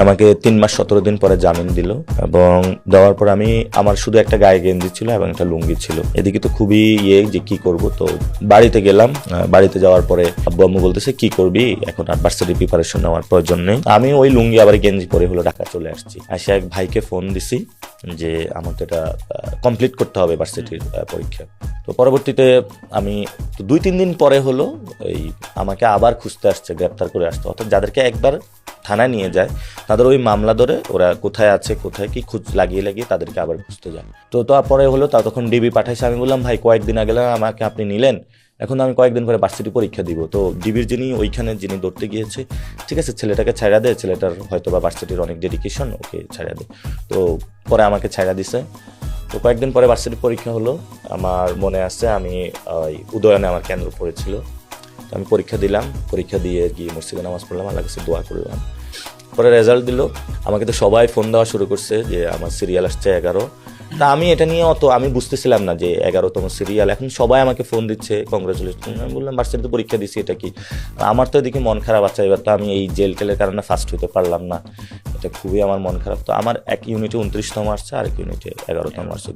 আমাকে 3 মাস 17 দিন পরে জামিন দিল এবং দেওয়ার পর আমি আমার শুধু একটা গায়ে গেঞ্জি ছিল এবং একটা লুঙ্গি ছিল। এদিকে তো খুবই যে কি করব, তো বাড়িতে গেলাম। বাড়িতে যাওয়ার পরে আব্বু আম্মু বলতেছে কি করবি, এখন আর ভার্সিটি প্রিপারেশন নেওয়ার প্রয়োজন নেই। আমি ওই লুঙ্গি আবার গেঞ্জি পরে হলো ঢাকা চলে আসছি। আসে এক ভাইকে ফোন দিছি যে আমাকে এটা কমপ্লিট করতে হবে ভার্সিটির পরীক্ষা। তো পরবর্তীতে আমি 2-3 দিন পরে হলো এই আমাকে আবার খুঁজতে আসছে, গ্রেপ্তার করে আসতো। অর্থাৎ যাদেরকে একবার থানায় নিয়ে যায় তাদের ওই মামলা ধরে ওরা কোথায় আছে কোথায় কি খোঁজ লাগিয়ে তাদেরকে আবার খুঁজতে যায়। তো তারপরে হলো তখন ডিবি পাঠাইছে। আমি বললাম ভাই কয়েকদিন আগে আমাকে আপনি নিলেন, এখন আমি কয়েকদিন পরে ভার্সিটি পরীক্ষা দিব। তো ডিবির যিনি ধরতে গিয়েছে, ঠিক আছে ছেলেটাকে ছাড়া দে, ছেলেটার হয়তো বা ভার্সিটির অনেক ডেডিকেশন, ওকে ছাড়া দে। তো পরে আমাকে ছাড়া দিছে। তো কয়েকদিন পরে ভার্সিটি পরীক্ষা হলো। আমার মনে আছে আমি উদয়নে আমার কেন্দ্র পড়েছিল। তো আমি পরীক্ষা দিলাম, পরীক্ষা দিয়ে গিয়ে মসজিদে নামাজ পড়লাম, আল্লাহর কাছে দোয়া করলাম। পরে রেজাল্ট দিল, আমাকে তো সবাই ফোন দেওয়া শুরু করছে যে আমার সিরিয়াল আসছে 11। তা আমি এটা নিয়ে আমি বুঝতেছিলাম না যে 11তম সিরিয়াল। এখন সবাই আমাকে ফোন দিচ্ছে কংগ্রেচুলেশন। আমি বললাম ভার্সিটিতে পরীক্ষা দিচ্ছি, এটা কি? আমার তো এদিকে মন খারাপ আছে, এবার তো আমি এই জেল টেলের কারণে ফার্স্ট হতে পারলাম না, এটা খুবই আমার মন খারাপ। তো আমার এক ইউনিটে 29তম আসছে, আরেক ইউনিটে 11তম আসছে।